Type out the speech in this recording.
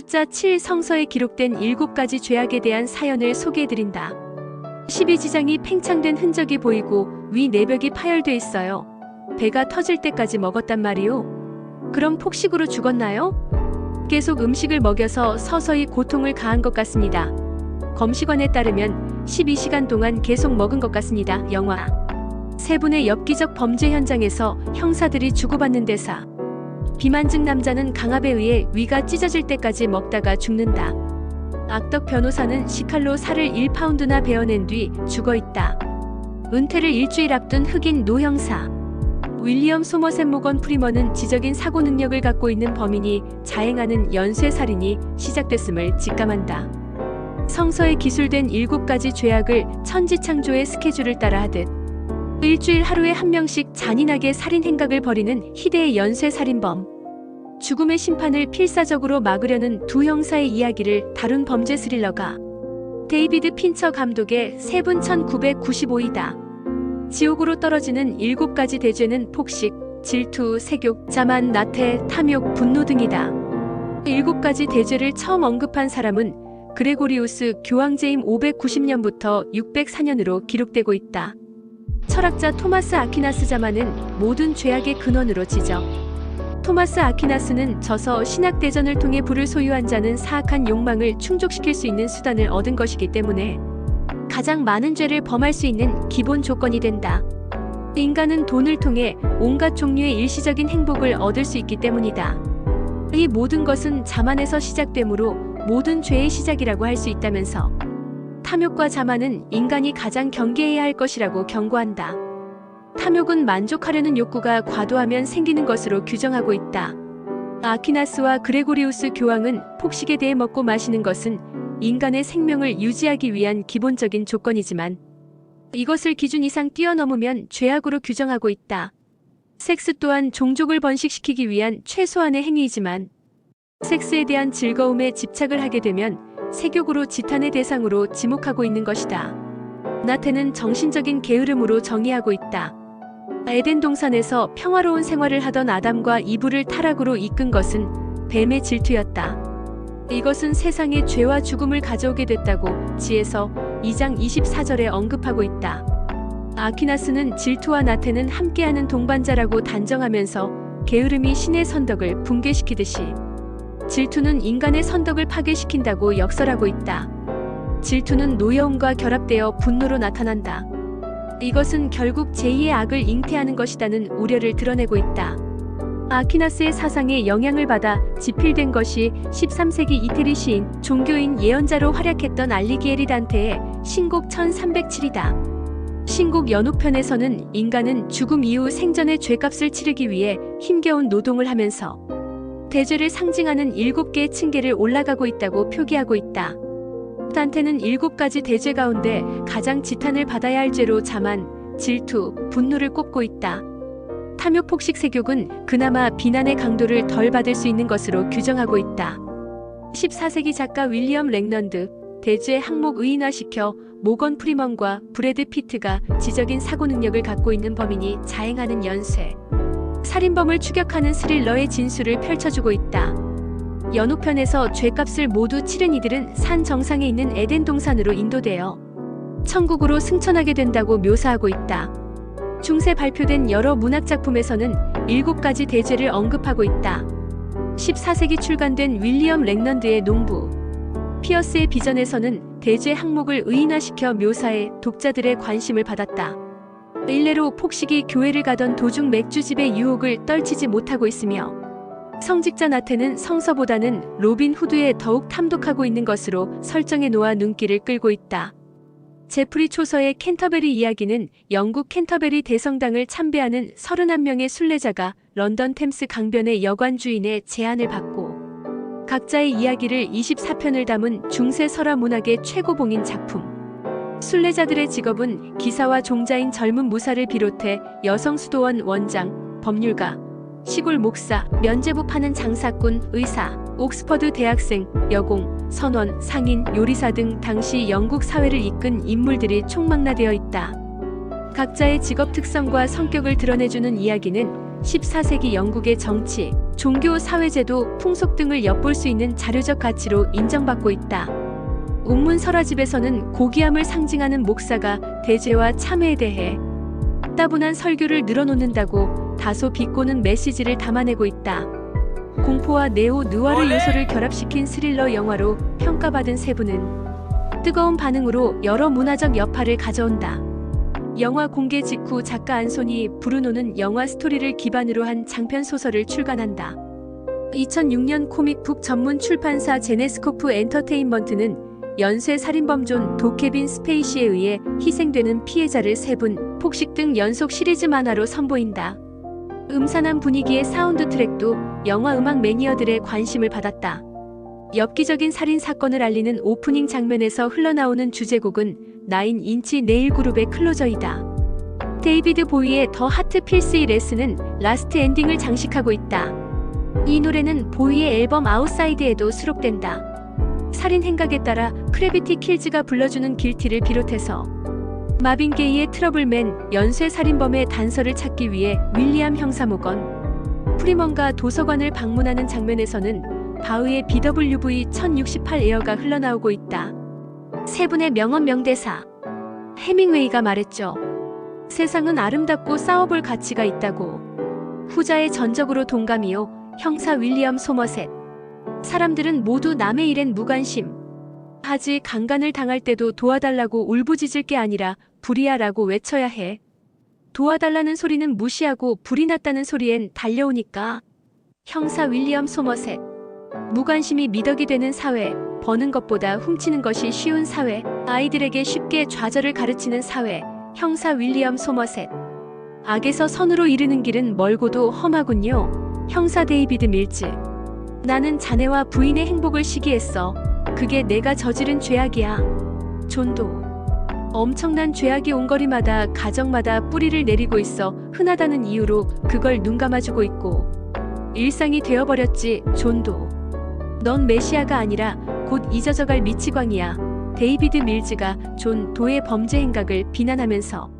숫자 7 성서에 기록된 7가지 죄악에 대한 사연을 소개해드린다. 12지장이 팽창된 흔적이 보이고 위 내벽이 파열돼 있어요. 배가 터질 때까지 먹었단 말이요. 그럼 폭식으로 죽었나요? 계속 음식을 먹여서 서서히 고통을 가한 것 같습니다. 검시관에 따르면 12시간 동안 계속 먹은 것 같습니다. 영화. 세 분의 엽기적 범죄 현장에서 형사들이 주고받는 대사. 비만증 남자는 강압에 의해 위가 찢어질 때까지 먹다가 죽는다. 악덕 변호사는 시칼로 살을 1파운드나 베어낸 뒤 죽어있다. 은퇴를 일주일 앞둔 흑인 노 형사. 윌리엄 소머셋 모건 프리먼은 지적인 사고 능력을 갖고 있는 범인이 자행하는 연쇄살인이 시작됐음을 직감한다. 성서에 기술된 7가지 죄악을 천지창조의 스케줄을 따라 하듯 일주일 하루에 한 명씩 잔인하게 살인 행각을 벌이는 희대의 연쇄살인범. 죽음의 심판을 필사적으로 막으려는 두 형사의 이야기를 다룬 범죄 스릴러가 데이비드 핀처 감독의 세븐 1995이다. 지옥으로 떨어지는 7가지 대죄는 폭식, 질투, 색욕, 자만, 나태, 탐욕, 분노 등이다. 7가지 대죄를 처음 언급한 사람은 그레고리우스 교황제임 590년부터 604년으로 기록되고 있다. 철학자 토마스 아퀴나스 자만은 모든 죄악의 근원으로 지적. 토마스 아퀴나스는 저서 신학대전을 통해 부를 소유한 자는 사악한 욕망을 충족시킬 수 있는 수단을 얻은 것이기 때문에 가장 많은 죄를 범할 수 있는 기본 조건이 된다. 인간은 돈을 통해 온갖 종류의 일시적인 행복을 얻을 수 있기 때문이다. 이 모든 것은 자만에서 시작되므로 모든 죄의 시작이라고 할 수 있다면서 탐욕과 자만은 인간이 가장 경계해야 할 것이라고 경고한다. 탐욕은 만족하려는 욕구가 과도하면 생기는 것으로 규정하고 있다. 아퀴나스와 그레고리우스 교황은 폭식에 대해 먹고 마시는 것은 인간의 생명을 유지하기 위한 기본적인 조건이지만 이것을 기준 이상 뛰어넘으면 죄악으로 규정하고 있다. 섹스 또한 종족을 번식시키기 위한 최소한의 행위이지만 섹스에 대한 즐거움에 집착을 하게 되면 색욕으로 지탄의 대상으로 지목하고 있는 것이다. 나태는 정신적인 게으름으로 정의하고 있다. 에덴 동산에서 평화로운 생활을 하던 아담과 이브를 타락으로 이끈 것은 뱀의 질투였다. 이것은 세상에 죄와 죽음을 가져오게 됐다고 지에서 2장 24절에 언급하고 있다. 아퀴나스는 질투와 나태는 함께하는 동반자라고 단정하면서 게으름이 신의 선덕을 붕괴시키듯이 질투는 인간의 선덕을 파괴시킨다고 역설하고 있다. 질투는 노여움과 결합되어 분노로 나타난다. 이것은 결국 제2의 악을 잉태하는 것이라는 우려를 드러내고 있다. 아퀴나스의 사상에 영향을 받아 지필된 것이 13세기 이태리 시인, 종교인 예언자로 활약했던 알리기에리 단테의 신곡 1307이다. 신곡 연옥편에서는 인간은 죽음 이후 생전의 죄값을 치르기 위해 힘겨운 노동을 하면서 대죄를 상징하는 7개의 층계를 올라가고 있다고 표기하고 있다. 단테는 7가지 대죄 가운데 가장 지탄을 받아야 할 죄로 자만, 질투, 분노를 꼽고 있다. 탐욕, 폭식, 색욕은 그나마 비난의 강도를 덜 받을 수 있는 것으로 규정하고 있다. 14세기 작가 윌리엄 랭넌드, 대죄 항목 의인화시켜 모건 프리먼과 브래드 피트가 지적인 사고 능력을 갖고 있는 범인이 자행하는 연쇄 살인범을 추격하는 스릴러의 진술을 펼쳐주고 있다. 연옥편에서 죄값을 모두 치른 이들은 산 정상에 있는 에덴 동산으로 인도되어 천국으로 승천하게 된다고 묘사하고 있다. 중세 발표된 여러 문학작품에서는 7가지 대죄를 언급하고 있다. 14세기 출간된 윌리엄 랭넌드의 농부 피어스의 비전에서는 대죄 항목을 의인화시켜 묘사해 독자들의 관심을 받았다. 일례로 폭식이 교회를 가던 도중 맥주집의 유혹을 떨치지 못하고 있으며 성직자 나태는 성서보다는 로빈 후드에 더욱 탐독하고 있는 것으로 설정해 놓아 눈길을 끌고 있다. 제프리 초서의 캔터베리 이야기는 영국 캔터베리 대성당을 참배하는 31명의 순례자가 런던 템스 강변의 여관 주인의 제안을 받고 각자의 이야기를 24편을 담은 중세 설화 문학의 최고봉인 작품. 순례자들의 직업은 기사와 종자인 젊은 무사를 비롯해 여성 수도원 원장, 법률가, 시골 목사, 면제부 파는 장사꾼, 의사, 옥스퍼드 대학생, 여공, 선원, 상인, 요리사 등 당시 영국 사회를 이끈 인물들이 총망라되어 있다. 각자의 직업 특성과 성격을 드러내주는 이야기는 14세기 영국의 정치, 종교, 사회제도, 풍속 등을 엿볼 수 있는 자료적 가치로 인정받고 있다. 옥문설화집에서는 고귀함을 상징하는 목사가 대죄와 참회에 대해 따분한 설교를 늘어놓는다고 다소 비꼬는 메시지를 담아내고 있다. 공포와 네오 느와르 요소를 결합시킨 스릴러 영화로 평가받은 세부는 뜨거운 반응으로 여러 문화적 여파를 가져온다. 영화 공개 직후 작가 안소니 브루노는 영화 스토리를 기반으로 한 장편 소설을 출간한다. 2006년 코믹북 전문 출판사 제네스코프 엔터테인먼트는 연쇄 살인범 존 도 케빈 스페이시에 의해 희생되는 피해자를 세 분, 폭식 등 연속 시리즈 만화로 선보인다. 음산한 분위기의 사운드 트랙도 영화 음악 매니어들의 관심을 받았다. 엽기적인 살인 사건을 알리는 오프닝 장면에서 흘러나오는 주제곡은 9인치 네일 그룹의 클로저이다. 데이비드 보이의 더 하트 필스이 레스는 라스트 엔딩을 장식하고 있다. 이 노래는 보이의 앨범 아웃사이드에도 수록된다. 살인 행각에 따라 크래비티 킬즈가 불러주는 길티를 비롯해서 마빈 게이의 트러블맨, 연쇄 살인범의 단서를 찾기 위해 윌리엄 형사무건, 프리먼과 도서관을 방문하는 장면에서는 바흐의 BWV 1068 에어가 흘러나오고 있다. 세 분의 명언 명대사. 해밍웨이가 말했죠. 세상은 아름답고 싸워볼 가치가 있다고. 후자의 전적으로 동감이요. 형사 윌리엄 소머셋. 사람들은 모두 남의 일엔 무관심. 하지 강간을 당할 때도 도와달라고 울부짖을 게 아니라 불이야라고 외쳐야 해. 도와달라는 소리는 무시하고 불이 났다는 소리엔 달려오니까. 형사 윌리엄 소머셋. 무관심이 미덕이 되는 사회, 버는 것보다 훔치는 것이 쉬운 사회, 아이들에게 쉽게 좌절을 가르치는 사회, 형사 윌리엄 소머셋. 악에서 선으로 이르는 길은 멀고도 험하군요. 형사 데이비드 밀즈. 나는 자네와 부인의 행복을 시기했어. 그게 내가 저지른 죄악이야. 존도. 엄청난 죄악이 온 거리마다 가정마다 뿌리를 내리고 있어 흔하다는 이유로 그걸 눈감아주고 있고 일상이 되어버렸지. 존도. 넌 메시아가 아니라 곧 잊어져갈 미치광이야. 데이비드 밀즈가 존 도의 범죄 행각을 비난하면서